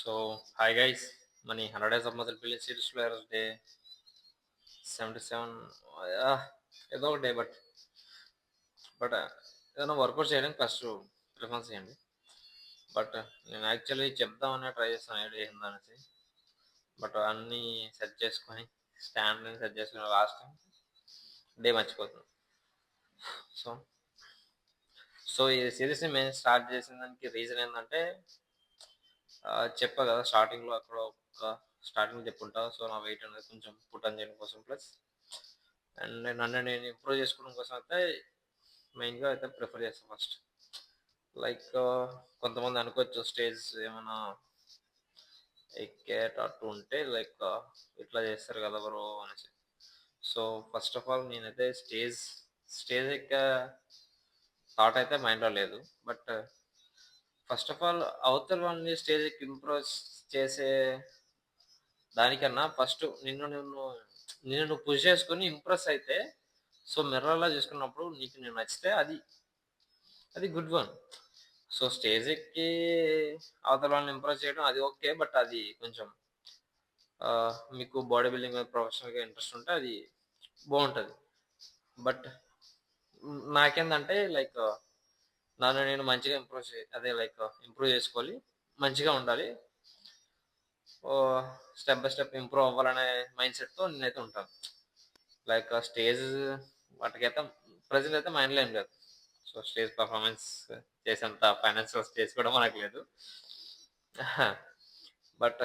So, hi guys, money 100 days of mother పిల్లలు series players day 77 ఏదో ఒక day but ఏదైనా వర్కౌట్ చేయడానికి ఫస్ట్ ప్రిఫరెన్స్ చేయండి. బట్ నేను యాక్చువల్లీ చెప్దామని ట్రై చేస్తాను ఐడియా ఏందనేసి. బట్ అన్నీ సెట్ చేసుకొని స్టాండ్ సెట్ చేసుకుని లాస్ట్ డే మర్చిపోతున్నాను. సో సో ఈ సిరీస్ని మేము స్టార్ట్ చేసిన దానికి రీజన్ ఏంటంటే చెప్పా కదా స్టార్టింగ్లో అక్కడ ఒక స్టార్టింగ్ చెప్పుంటా. సో నా వెయిట్ అనేది కొంచెం పుట్ ఆన్ చేయడం కోసం ప్లస్ అండ్ నన్ను నేను ఇంప్రూవ్ చేసుకోవడం కోసం అయితే మెయిన్గా అయితే ప్రిఫర్ చేస్తాను ఫస్ట్. లైక్ కొంతమంది అనుకోవచ్చు స్టేజ్ ఏమైనా ఎక్కేటట్టు ఉంటే లైక్ ఇట్లా చేస్తారు కదా బ్రో అనేసి. సో ఫస్ట్ ఆఫ్ ఆల్ నేనైతే స్టేజ్ ఎక్కే థాట్ అయితే మైండ్లో లేదు. బట్ ఫస్ట్ ఆఫ్ ఆల్ అవతల వాళ్ళని స్టేజ్ ఎక్కి ఇంప్రూవ్ చేసే దానికన్నా ఫస్ట్ నిన్ను పుష్ చేసుకొని ఇంప్రెస్ అయితే సో మిర్రర్లో చేసుకున్నప్పుడు నీకు నేను నచ్చితే అది గుడ్ వన్. సో స్టేజ్ ఎక్కి అవతల వాళ్ళని ఇంప్రెస్ చేయడం అది ఓకే. బట్ అది కొంచెం మీకు బాడీ బిల్డింగ్ మీద ప్రొఫెషనల్గా ఇంట్రెస్ట్ ఉంటే అది బాగుంటుంది. బట్ నాకేందంటే లైక్ నన్ను నేను మంచిగా ఇంప్రూవ్ చేసుకోవాలి, మంచిగా ఉండాలి, స్టెప్ బై స్టెప్ ఇంప్రూవ్ అవ్వాలనే మైండ్ సెట్తో నేనైతే ఉంటాను. లైక్ స్టేజ్ వాటికైతే ప్రజెంట్ అయితే మైండ్లో ఏం లేదు. సో స్టేజ్ పర్ఫార్మెన్స్ చేసేంత ఫైనాన్షియల్ స్టేజ్ కూడా మనకు లేదు. బట్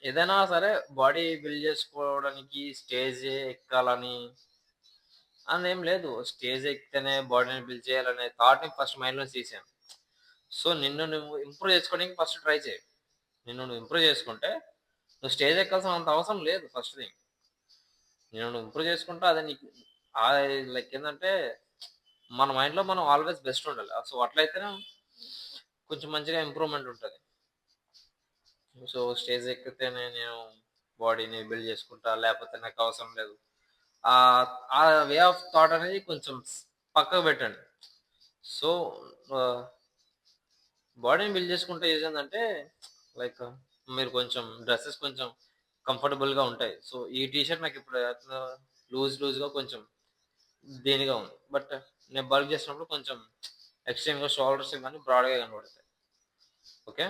ఏదైనా సరే బాడీ బిల్డ్ చేసుకోవడానికి స్టేజ్ ఎక్కాలని అని ఏం లేదు. స్టేజ్ ఎక్కితేనే బాడీని బిల్డ్ చేయాలనే థాట్ని ఫస్ట్ మైండ్లో తీసాను. సో నిన్ను నువ్వు ఇంప్రూవ్ చేసుకోవడానికి ఫస్ట్ ట్రై చేయి. నిన్ను నువ్వు ఇంప్రూవ్ చేసుకుంటే నువ్వు స్టేజ్ ఎక్కాల్సిన అంత అవసరం లేదు. ఫస్ట్ థింగ్ నువ్వు ఇంప్రూవ్ చేసుకుంటే అదే నీకు లైక్ ఏంటంటే మన మైండ్లో మనం ఆల్వేస్ బెస్ట్ ఉండాలి. సో అట్లయితేనే కొంచెం మంచిగా ఇంప్రూవ్మెంట్ ఉంటుంది. సో స్టేజ్ ఎక్కితేనే నేను బాడీని బిల్డ్ చేసుకుంటా లేకపోతే నాకు అవసరం లేదు, ఆ వే ఆఫ్ థాట్ అనేది కొంచెం పక్కకు పెట్టండి. సో బాడీని బిల్డ్ చేసుకుంటే ఏంటంటే లైక్ మీరు కొంచెం డ్రెస్సెస్ కొంచెం కంఫర్టబుల్గా ఉంటాయి. సో ఈ టీషర్ట్ నాకు ఇప్పుడు లూజ్గా కొంచెం దేనిగా ఉంది. బట్ నేను బల్క్ చేసినప్పుడు కొంచెం ఎక్స్ట్రీమ్గా షోల్డర్స్ కానీ బ్రాడ్గా కనబడతాయి. ఓకే,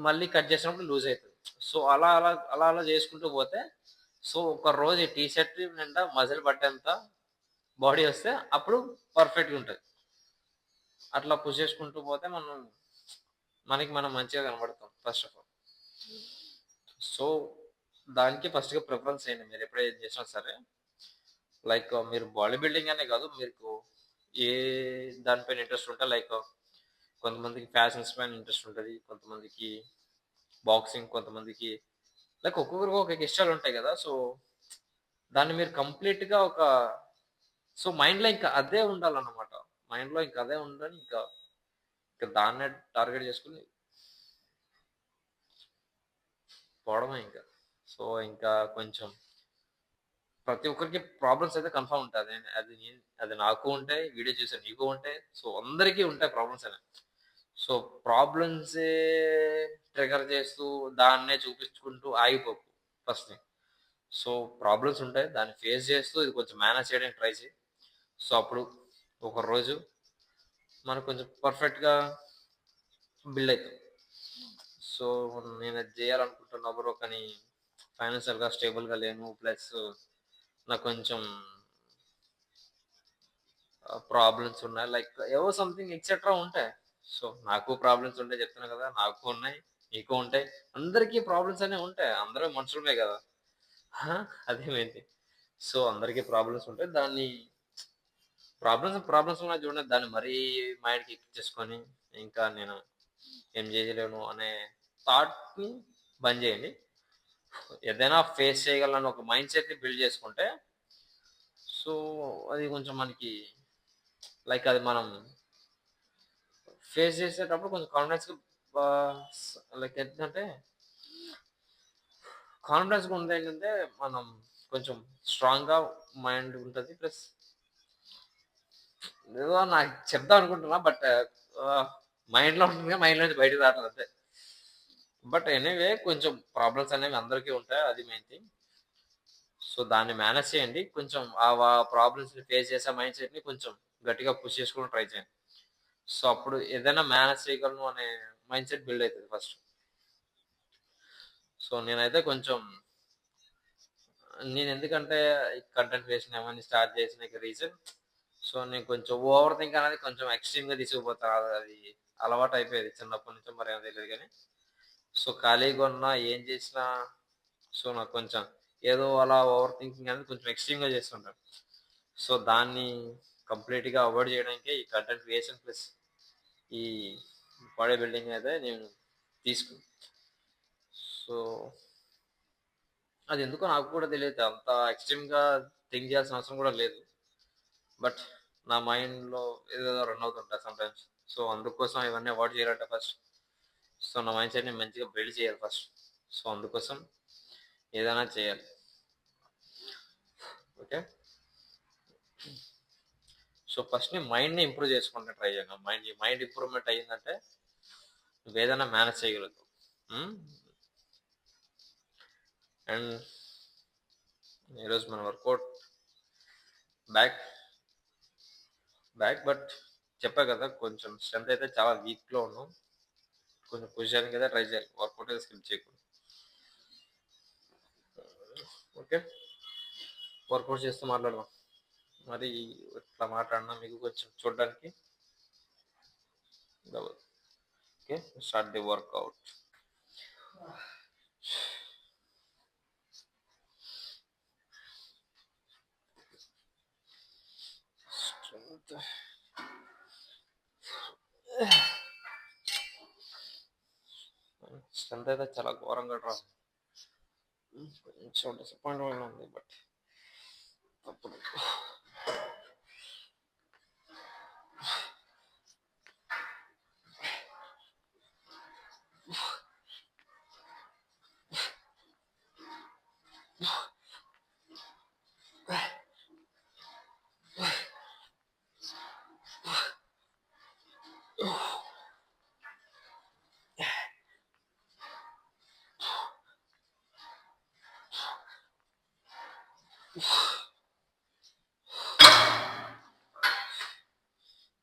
మళ్ళీ కట్ చేసినప్పుడు లూజ్ అవుతుంది. సో అలా అలా అలా అలా చేసుకుంటూ పోతే సో ఒక రోజు ఈ టీషర్ట్ నిండా మజిల్ పట్టేంత బాడీ వస్తే అప్పుడు పర్ఫెక్ట్గా ఉంటుంది. అట్లా పుష్ చేసుకుంటూ పోతే మనం మంచిగా కనబడతాం ఫస్ట్ ఆఫ్ ఆల్. సో దానికి ఫస్ట్గా ప్రిఫరెన్స్ చేయండి మీరు ఎప్పుడైతే ఏం చేసినా సరే. లైక్ మీరు బాడీ బిల్డింగ్ అనే కాదు, మీకు ఏ దానిపైన ఇంట్రెస్ట్ ఉంటే లైక్ కొంతమందికి ఫ్యాషన్స్ పైన ఇంట్రెస్ట్ ఉంటుంది, కొంతమందికి బాక్సింగ్, కొంతమందికి లైక్ ఒక్కొక్కరికి ఒక్కొక్క ఇష్టాలు ఉంటాయి కదా. సో దాన్ని మీరు కంప్లీట్గా సో మైండ్లో ఇంకా అదే ఉండాలన్నమాట. మైండ్లో ఇంకా అదే ఉండాలి, ఇంకా దాన్నే టార్గెట్ చేసుకుని పోవడమే ఇంకా. సో ఇంకా కొంచెం ప్రతి ఒక్కరికి ప్రాబ్లమ్స్ అయితే కన్ఫర్మ్ ఉంటుంది. అది నాకు ఉంటాయి, వీడియో చూసే నీకు ఉంటాయి, సో అందరికీ ఉంటాయి ప్రాబ్లమ్స్ అనేవి. సో ప్రాబ్లమ్సే ట్రిగర్ చేస్తూ దాన్నే చూపించుకుంటూ ఆగిపోకు ఫస్ట్ థింగ్. సో ప్రాబ్లమ్స్ ఉంటాయి, దాన్ని ఫేస్ చేస్తూ ఇది కొంచెం మేనేజ్ చేయడానికి ట్రై చేయి. సో అప్పుడు ఒక రోజు మనకు కొంచెం పర్ఫెక్ట్గా బిల్డ్ అవుతుంది. సో నేను అది చేయాలనుకుంటున్నా బ్రో, కానీ ఫైనాన్షియల్గా స్టేబుల్గా లేను, ప్లస్ నాకు కొంచెం ప్రాబ్లమ్స్ ఉన్నాయి, లైక్ ఏవో సంథింగ్ ఎక్సెట్రా ఉంటాయి. సో నాకు ప్రాబ్లమ్స్ ఉంటాయి చెప్తున్నా కదా, నాకు ఉన్నాయి, నీకు ఉంటాయి, అందరికీ ప్రాబ్లమ్స్ అనేవి ఉంటాయి. అందరూ మనుషులమే కదా. అదే మెయిన్ థింగ్. సో అందరికీ ప్రాబ్లమ్స్ ఉంటాయి. దాన్ని ప్రాబ్లమ్స్ ఉన్నాయి చూడండి, దాన్ని మరీ మైండ్కి ఎక్కించేసుకొని ఇంకా నేను ఏం చేయలేను అనే థాట్ని బంద్ చేయండి. ఏదైనా ఫేస్ చేయగలను ఒక మైండ్ సెట్ని బిల్డ్ చేసుకుంటే సో అది కొంచెం మనకి లైక్ అది మనం ఫేస్ చేసేటప్పుడు కొంచెం కాన్ఫిడెన్స్గా లైక్ ఏంటంటే కాన్ఫిడెన్స్గా ఉంది. ఏంటంటే మనం కొంచెం స్ట్రాంగ్గా మైండ్ ఉంటుంది. ప్లస్ ఏదో నాకు చెప్దాం అనుకుంటున్నా, బట్ మైండ్లో ఉంటుంది, మైండ్లో నుంచి బయటకు రావట్లేదు అంతే. బట్ ఎనీవే కొంచెం ప్రాబ్లమ్స్ అనేవి అందరికీ ఉంటాయి. అది మెయిన్ థింగ్. సో, దాన్ని మేనేజ్ చేయండి. కొంచెం ప్రాబ్లమ్స్‌ని ఫేస్ చేసే మైండ్ సెట్‌ని కొంచెం గట్టిగా పుష్ చేసుకోవడానికి ట్రై చేయండి. సో, అప్పుడు ఏదైనా మేనేజ్ చేయగలను అనే మైండ్ సెట్ బిల్డ్ అయితది ఫస్ట్. సో, నేనైతే కొంచెం నేనెందుకంటే కంటెంట్ క్రియేషన్ అవన్నీ స్టార్ట్ చేసినకి రీజన్, సో, నేను కొంచెం ఓవర్ థింక్ అనేది కొంచెం ఎక్స్‌ట్రీమ్‌గా తీసుకుపోతా. అది అలవాటయిపోయేది చిన్నప్పటి నుంచో మరేమో తెలీదు గానీ. సో, ఖాళీగా ఉన్నా ఏం చేసినా సో, నాకు కొంచెం ఏదో అలా ఓవర్ థింకింగ్ అనేది కొంచెం ఎక్స్‌ట్రీమ్‌గా చేస్తుంటాను. సో, దాన్ని కంప్లీట్‌గా అవాయిడ్ చేయడానికే ఈ కంటెంట్ క్రియేషన్ ప్లస్ ఈ బాడీ బిల్డింగ్ అయితే నేను తీసుకున్నా. సో, అదెందుకో నాకు కూడా తెలీదు. అంత ఎక్స్‌ట్రీమ్‌గా థింక్ చేయాల్సిన అవసరం కూడా లేదు. బట్ నా మైండ్‌లో ఏదేదో రన్ అవుతుంటది సమ్‌టైమ్స్. సో, అందుకోసం ఇవన్నీ అవాయిడ్ చేయాలంటే ఫస్ట్ సో, నా మైండ్ సెట్‌ని మంచిగా బిల్డ్ చేయాలి ఫస్ట్. సో, అందుకోసం ఏదైనా చేయాలి. ఓకే. సో, ఫస్ట్ నీ మైండ్‌ని ఇంప్రూవ్ చేసుకోవడానికి ట్రై చేయండి. మైండ్ ఇంప్రూవ్‌మెంట్ అయిందంటే నువ్వేదైనా మేనేజ్ చేయగలుగుతావు. హ్మ్. అండ్ ఈరోజు మన వర్కౌట్ బ్యాక్ బట్ చెప్పా కదా! కొంచెం స్ట్రెంత్ అయితే చాలా వీక్‌లో ఉన్నాం. కొంచెం పుష్ చేయడానికి అయితే ట్రై చేయాలి. వర్కౌట్ అయితే స్కిప్ చేయకూడదు. ఓకే. వర్కౌట్ చేస్తూ మాట్లాడదాం. మరి ఇట్లా మాట్లాడినా మీకు కొంచెం చూడడానికి double. Okay. Start the workout. Strength strength అయితే చాలా ఘోరంగా డ్రా. కొంచెం డిసప్పాయింట్‌మెంట్‌గా ఉంది. బట్ తప్పదు.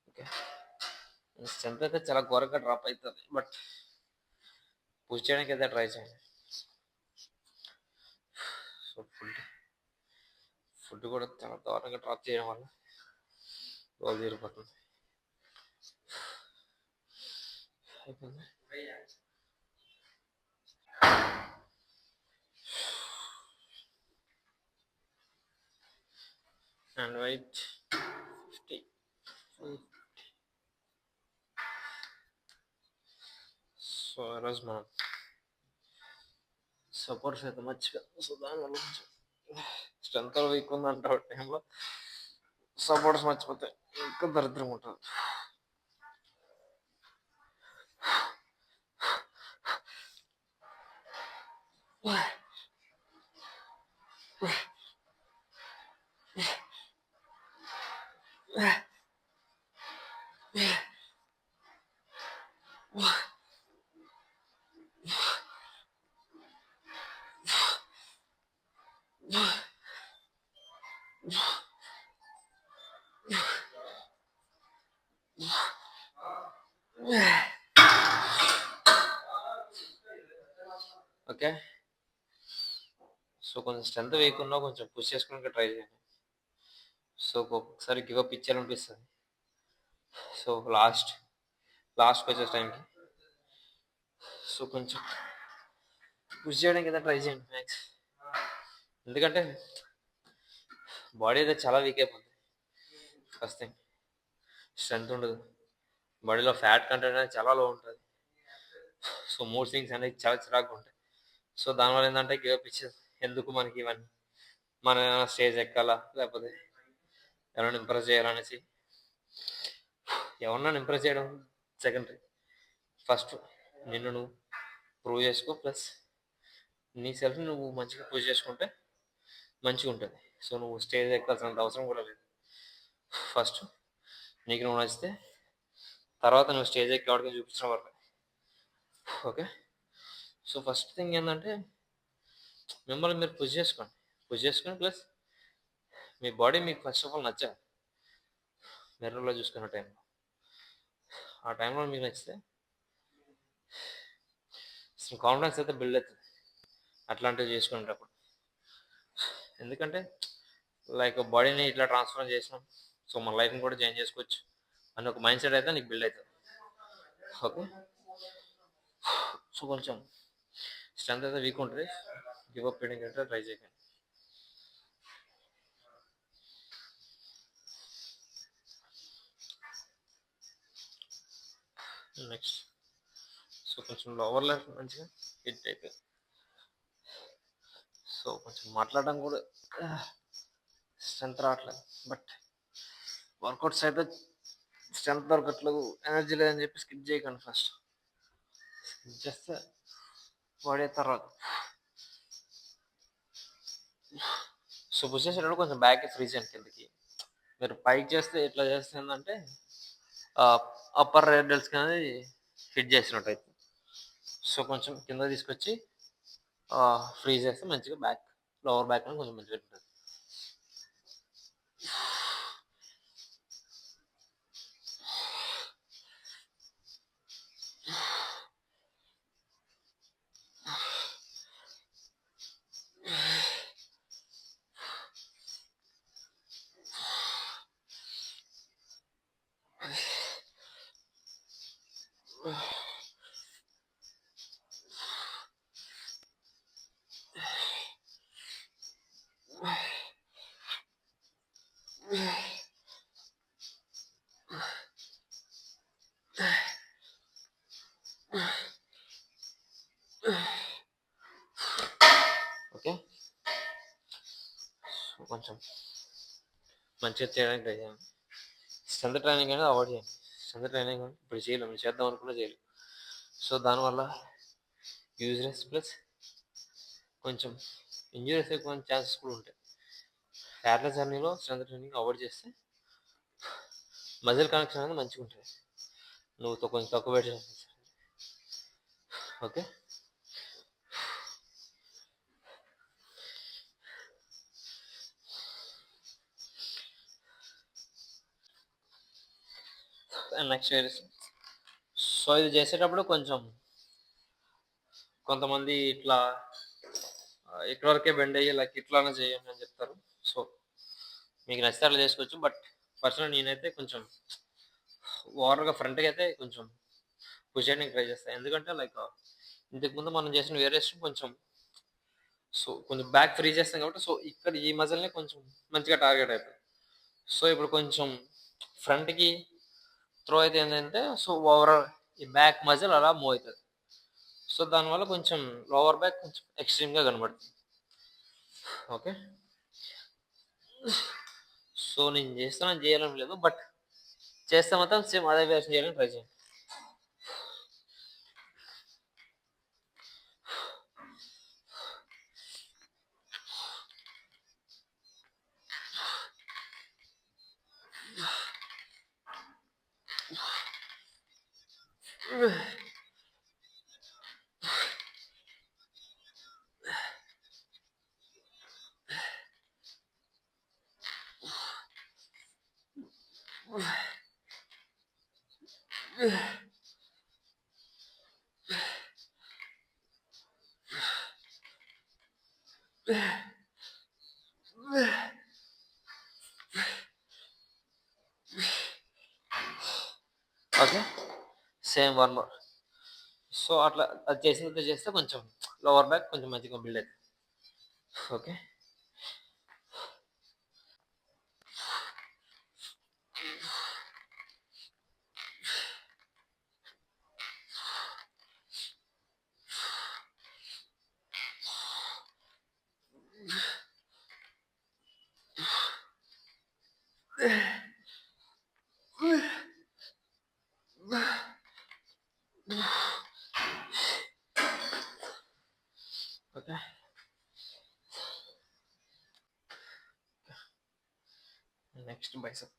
ఓకే. స్ట్రెంత్ అయితే చాలా ఘోరంగా డ్రాప్ అయితది. బట్ పుష్ చేయడానికి అయితే ట్రై చేయండి. సో, ఫుడ్ కూడా చాలా దారుణంగా డ్రాప్ చేయడం వల్ల రోజు తీరిపోతుంది. అయిపోయింది. And wait 50. సో, ఈరోజు మనం సపోర్ట్స్ అయితే మర్చిపోయాం. సో, దానివల్ల కొంచెం స్ట్రెంత్ వీక్ ఉందంటే ఆ టైంలో సపోర్ట్స్ మర్చిపోతే ఇంకా దరిద్రంగా ఉంటుంది. ఓకే. సో, కొంచెం స్ట్రెంత్ వీక్ ఉన్నా కొంచెం పుష్ చేసుకోవడానికి ట్రై చేయండి. సో, ఒక్కొక్కసారి గివ్ అప్ ఇచ్చేయాలనిపిస్తది. సో, లాస్ట్‌కొచ్చే టైంకి సో, కొంచెం పుష్ చేయడానికి అయితే ట్రై చేయండి మ్యాక్స్. ఎందుకంటే బాడీ అయితే చాలా వీక్ అయిపోద్ది. ఫస్ట్ థింగ్ స్ట్రెంత్ ఉండదు. బాడీలో ఫ్యాట్ కంటెంట్ అనేది చాలా లో ఉంటది. సో, మూడ్ స్వింగ్స్ అనేవి చాలా చిరాకుగా ఉంటాయి. సో, దానివల్ల ఏందంటే గివ్ అప్ ఇచ్చేసి ఎందుకు మనకి ఇవన్నీ మనం ఏమైనా స్టేజ్ ఎక్కాలా? లేకపోతే ఎవరైనా ఇంప్రెస్ చేయాలనేసి ఎవరినైనా ఇంప్రెస్ చేయడం సెకండరీ. ఫస్ట్ నిన్ను నువ్వు ప్రూవ్ చేసుకో. ప్లస్ నీ సెల్ఫ్‌ని నువ్వు మంచిగా పుష్ చేసుకుంటే మంచిగుంటది. సో, నువ్వు స్టేజ్ ఎక్కాల్సినంత అవసరం కూడా లేదు. ఫస్ట్ నీకు నువ్వు నచ్చితే తర్వాత నువ్వు స్టేజ్ ఎక్కి ఎవడికైనా చూపించడం వరకే. ఓకే. సో, ఫస్ట్ థింగ్ ఏందంటే మిమ్మల్ని మీరు పుష్ చేసుకోండి. పుష్ చేసుకొని ప్లస్ మీ బాడీ మీకు ఫస్ట్ ఆఫ్ ఆల్ నచ్చాలి. మిర్రర్‌లో చూసుకునే టైంలో. ఆ టైంలో మీకు నచ్చితే అసలు కాన్ఫిడెన్స్ అయితే బిల్డ్ అయితది. అట్లాంటివి చేసుకునేటప్పుడు. ఎందుకంటే లైక్ బాడీని ఇట్లా ట్రాన్స్‌ఫార్మ్ చేసినాం. సో, మన లైఫ్‌ని కూడా చేంజ్ చేసుకోవచ్చు అనే ఒక మైండ్ సెట్ అయితే నీకు బిల్డ్ అయితది. ఓకే. సో, కొంచెం స్ట్రెంత్ అయితే వీక్ ఉంటది. గివ్ అప్ చేయడానికి అయితే ట్రై చేయకండి. నెక్స్ట్ సో, కొంచెం లోవర్ లెఫ్ట్ మంచిగా హిట్ అయిపోయింది. సో, కొంచెం మాట్లాడడం కూడా స్ట్రెంత్ రావట్లేదు. బట్ వర్కౌట్స్ అయితే స్ట్రెంత్ దొరకట్లేదు, ఎనర్జీ లేదని చెప్పి స్కిప్ చేయకండి ఫస్ట్. స్కిప్ చేస్తే బాడీ తర్వాత. సో, పుష్ చేసేటప్పుడు కొంచెం బ్యాక్‌కి ఫ్రీ చేయండి కిందకి. మీరు పైకి చేస్తే ఇట్లా చేస్తే ఏందంటే అప్పర్ డెల్స్‌కి అనేది హిట్ చేసినట్టు అయితది. సో, కొంచెం కిందకి తీసుకొచ్చి ఫ్రీ చేస్తే మంచిగా లోవర్ బ్యాక్ అనేది కొంచెం మంచిగా ఉంటది. ఓకే. సో, కొంచెం మంచిగా చేయడానికి ట్రై చేయండి. స్ట్రెంత్ ట్రైనింగ్ అనేది అవాయిడ్ చేయండి. స్ట్రెంత్ ట్రైనింగ్ ఇప్పుడు చేయలేము. చేద్దాం అనుకున్నా చేయలేము. సో, దానివల్ల యూజ్‌లెస్ ప్లస్ కొంచెం ఇంజ్యూరీస్ ఎక్కువ ఛాన్సెస్ కూడా ఉంటాయి. ప్యారలల్ జర్నీలో స్ట్రెంత్ ట్రైనింగ్ అవాయిడ్ చేస్తే మజిల్ కనెక్షన్ అనేది మంచిగా ఉంటుంది. నువ్వు కొంచెం తక్కువ వెయిట్ చేసినా సరే. ఓకే. నెక్స్ట్ సో, ఇది చేసేటప్పుడు కొంచెం కొంతమంది ఇట్లా ఇక్కడ వరకే బెండ్ అయ్యి లైక్ ఇట్లానే చేయండి అని చెప్తారు. సో, మీకు నచ్చితే అట్లా చేసుకోవచ్చు. బట్ పర్సనల్ నేనైతే కొంచెం ఓవర్‌గా ఫ్రంట్‌కి అయితే కొంచెం పుష్ చేయడానికి ట్రై చేస్తా. ఎందుకంటే లైక్ ఇంతకుముందు మనం చేసిన వేరియేషన్ కొంచెం సో, కొంచెం బ్యాక్ ఫ్రీ చేస్తాం కాబట్టి సో, ఇక్కడ ఈ మజిల్‌ని కొంచెం మంచిగా టార్గెట్ అయితది. సో, ఇప్పుడు కొంచెం ఫ్రంట్‌కి త్రో అయితే ఏంటంటే సో, ఓవరాల్ ఈ బ్యాక్ మజిల్ అలా మూవ్ అయితది. సో, దానివల్ల కొంచెం లోవర్ బ్యాక్ కొంచెం ఎక్స్‌ట్రీమ్‌గా కనబడుతుంది. ఓకే. సో, నేను చేస్తానని చేయాలని లేదు. బట్ చేస్తే మాత్రం సేమ్ అదే వేరియేషన్ చేయడానికి ట్రై చేయండి. Okay. Same one more. So, అట్లా అది చేసినట్టు చేస్తే కొంచెం లోవర్ బ్యాక్ కొంచెం మంచిగా బిల్డ్ అయితది. ఓకే. ఓకే. Next bicep.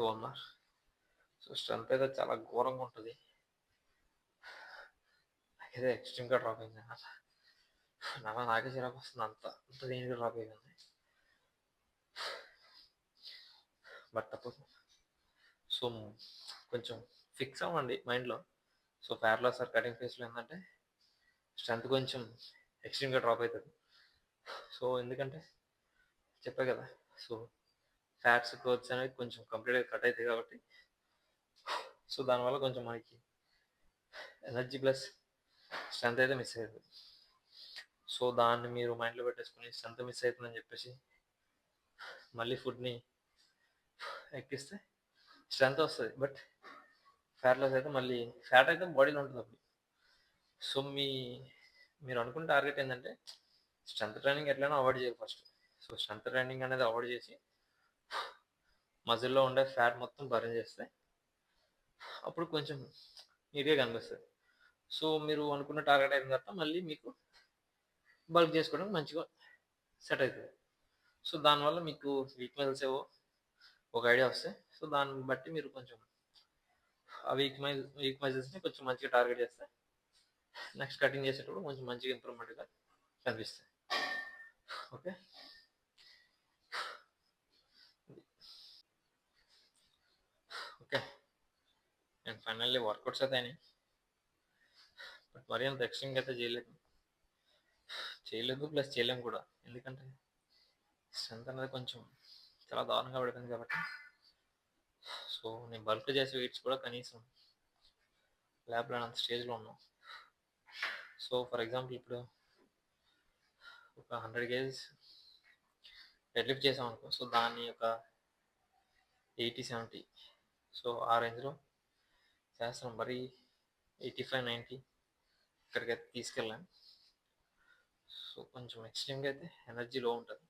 బాగున్నారు. సో, స్ట్రెంత్ అయితే చాలా ఘోరంగా ఉంటది. నాకైతే ఎక్స్‌ట్రీమ్‌గా డ్రాప్ అయిందనమాట. నాకే చిరాకొస్తుంది అంత దీనిగా డ్రాప్ అయిపోయింది. బట్ తప్పదు. సో, కొంచెం ఫిక్స్ అవ్వండి మైండ్‌లో. So, fat loss or cutting ఫేజ్‌లో ఏందంటే స్ట్రెంత్ కొంచెం ఎక్స్‌ట్రీమ్‌గా డ్రాప్ అయితది. సో, ఎందుకంటే చెప్పా కదా! సో, ఫ్యాట్స్, గ్రోత్స్ అనేవి కొంచెం కంప్లీట్‌గా కట్ అయితాయి కాబట్టి, సో, దానివల్ల కొంచెం మనకి ఎనర్జీ ప్లస్ స్ట్రెంత్ అయితే మిస్ అయితది. సో, దాన్ని మీరు మైండ్‌లో పెట్టేసుకొని స్ట్రెంత్ మిస్ అయితుందని చెప్పేసి మళ్ళీ ఫుడ్‌ని ఎక్కిస్తే స్ట్రెంత్ వస్తది. బట్ ఫ్యాట్ లాస్ అయితే మళ్ళీ ఫ్యాట్ అయితే బాడీలో ఉంటదప్పుడు. సో, మీరు అనుకున్న టార్గెట్ ఏందంటే స్ట్రెంత్ ట్రైనింగ్ ఎట్లైనా అవాయిడ్ చేయాలి ఫస్ట్. సో, స్ట్రెంత్ ట్రైనింగ్ అనేది అవాయిడ్ చేసి మజిల్‌లో ఉండే ఫ్యాట్ మొత్తం బర్న్ చేస్తే అప్పుడు కొంచెం నీట్‌గా కనిపిస్తది. సో, మీరు అనుకున్న టార్గెట్ అయిన తర్వాత మళ్ళీ మీకు బల్క్ చేసుకోవడం మంచిగా సెట్ అయితది. సో, దానివల్ల మీకు వీక్ మజిల్స్ ఏవో ఒక ఐడియా వస్తాయి. సో, దాన్ని బట్టి మీరు కొంచెం ఆ వీక్ మజిల్స్‌ని కొంచెం మంచిగా టార్గెట్ చేస్తే నెక్స్ట్ కటింగ్ చేసేటప్పుడు కొంచెం మంచిగా ఇంప్రూవ్‌మెంట్‌గా కనిపిస్తాయి. Okay. Okay. And finally workouts అయితే అయినాయి. బట్ మరీ అంత ఎక్స్‌ట్రీమ్‌గా అయితే చేయలేదు ప్లస్ చేయలేము కూడా. ఎందుకంటే స్ట్రెంత్ అనేది కొంచెం చాలా దారుణంగా పడిపోయింది కాబట్టి. సో, నేను బల్క్ చేసే వెయిట్స్ కూడా కనీసం ల్యాబ్‌లో అంత స్టేజ్‌లో ఉన్నాం. సో, ఫర్ ఎగ్జాంపుల్ ఇప్పుడు ఒక 100 కేజీస్ డెడ్ లిఫ్ట్ చేసామనుకో. సో, దాన్ని ఒక 80, 70 సో, ఆ రేంజ్‌లో చేస్తున్నాం. మరీ 85, 90 ఇక్కడికైతే తీసుకెళ్ళాం. సో, కొంచెం ఎక్స్‌ట్రీమ్‌గా అయితే ఎనర్జీ లో ఉంటది.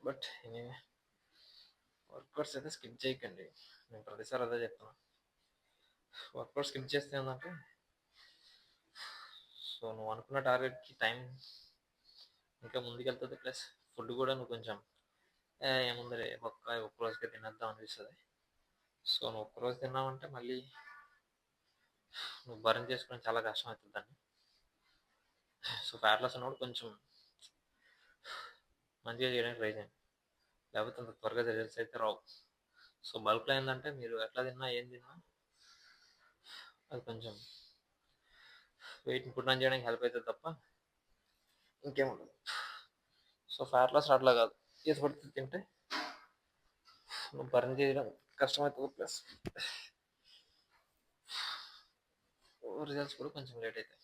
బట్ ఎనీవే వర్కౌట్స్ అయితే స్కిప్ చేయకండి. నేను ప్రతిసారి అదే చెప్తున్నా. వర్కౌట్ స్కిప్ చేస్తే ఏందంటే సో, నువ్వు అనుకున్న టార్గెట్‌కి టైం ఇంకా ముందుకెళ్తది. ప్లస్ ఫుడ్ కూడా నువ్వు కొంచెం ఏముందిలే ఒక్క రోజుకే తినేద్దాం అనిపిస్తది. సో, నువ్వు ఒక్కరోజు తిన్నావంటే మళ్ళీ నువ్వు బర్న్ చేసుకోవడం చాలా కష్టం అవుతుంది దాన్ని. సో, ఫ్యాట్ లాస్ ఉన్నప్పుడు కొంచెం మంచిగా చేయడానికి ట్రై చేయండి. లేకపోతే అంత త్వరగా రిజల్ట్స్ అయితే రావు. సో, బల్క్‌లో ఏందంటే మీరు ఎట్లా తిన్నా, ఏం తిన్నా అది కొంచెం వెయిట్‌ని పుట్ ఆన్ చేయడానికి హెల్ప్ అయితది తప్ప ఇంకేముండదు. సో, ఫ్యాట్ లాస్ అట్లా కాదు. ఏది పడితే తింటే నువ్వు బర్న్ చేయడం కష్టమవుతది. ప్లస్ రిజల్ట్స్ కూడా కొంచెం లేట్ అయితాయి.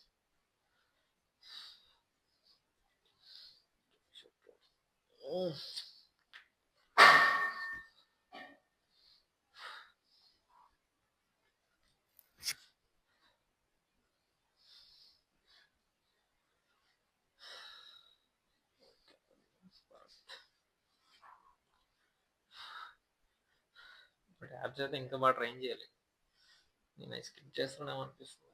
బట్ యాప్స్ అయితే ఇంకా బాగా ట్రైన్ చేయాలి. నేను స్కిప్ చేస్తున్నామో అనిపిస్తుంది.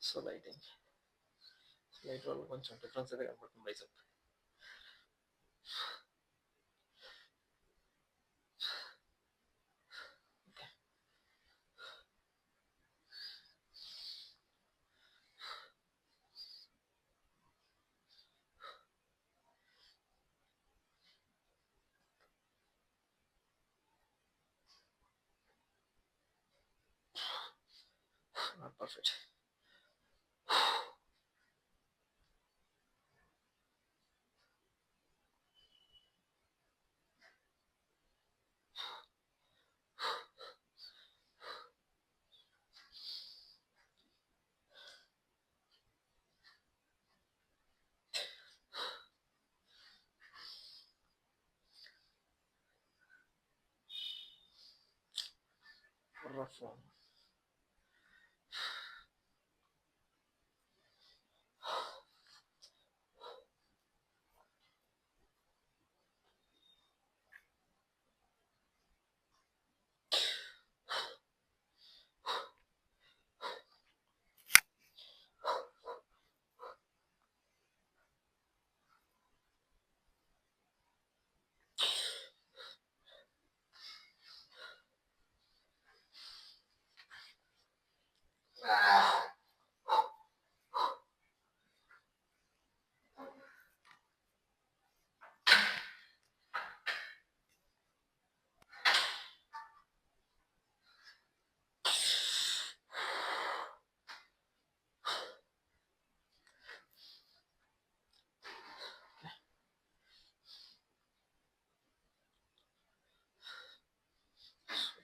సో, లైట్ వల్ల కొంచెం డిఫరెన్స్ అయితే కనబడుతుంది బైసెప్. Not perfect. terraform.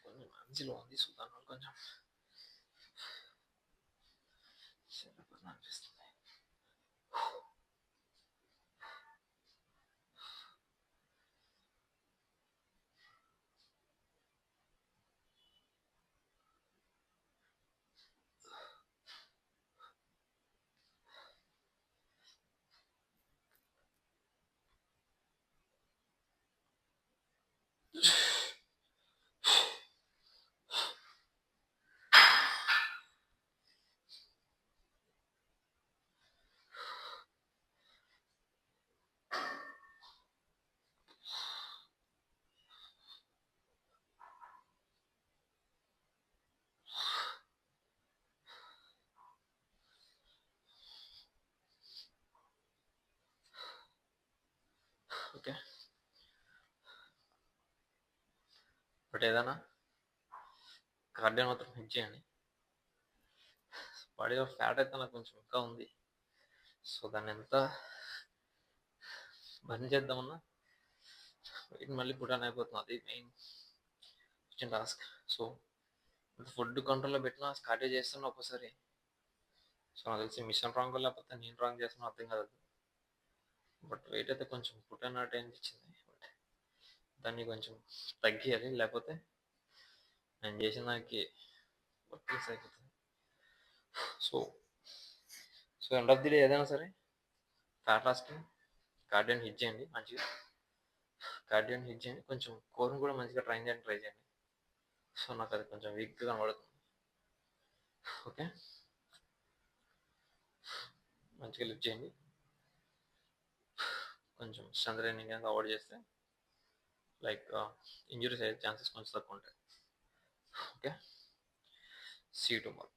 కొంచెం మంచిలో ఉంది చూద్దాం కొంచెం సరిపోతుంది అనిపిస్తుంది. ఓకే, బట్ ఏదైనా కార్డియన్ మాత్రం హిట్ చేయండి. బాడీలో ఫ్యాట్ అయితే నాకు కొంచెం ఇంకా ఉంది. సో దాన్ని ఎంత బర్న్ చేద్దామన్నా వెయిట్ మళ్ళీ పుటాన్ అయిపోతుంది. అది మెయిన్ వచ్చిన టాస్క్. సో ఫుడ్ కంట్రోల్లో పెట్టినా కార్డియో చేస్తున్నా ఒక్కోసారి. సో నాకు తెలిసి మిషన్ రాంగ్ లేకపోతే నేను రాంగ్ చేస్తున్నా అర్థం కాదు. బట్ వెయిట్ అయితే కొంచెం పుట్టినట్టు అనిపించింది. బట్ దాన్ని కొంచెం తగ్గియాలి, లేకపోతే నేను చేసిన దానికి వర్క్లెస్ అయిపోతుంది. So so end of the day ఏదైనా సరే ఫ్యాట్ లాస్కి కార్డియన్ హిట్ చేయండి. మంచిగా కార్డియన్ హిట్ చేయండి. కొంచెం కోర్ని కూడా మంచిగా ట్రై చేయండి. సో నాకు అది కొంచెం వీక్గా కనబడుతుంది. ఓకే, మంచిగా లిఫ్ట్ చేయండి. కొంచెం స్ట్రెంత్ ట్రైనింగ్ అనేది అవాయిడ్ చేస్తే లైక్ ఇంజురీస్ అయ్యే ఛాన్సెస్ కొంచెం తక్కువ ఉంటాయి. Okay, see tomorrow.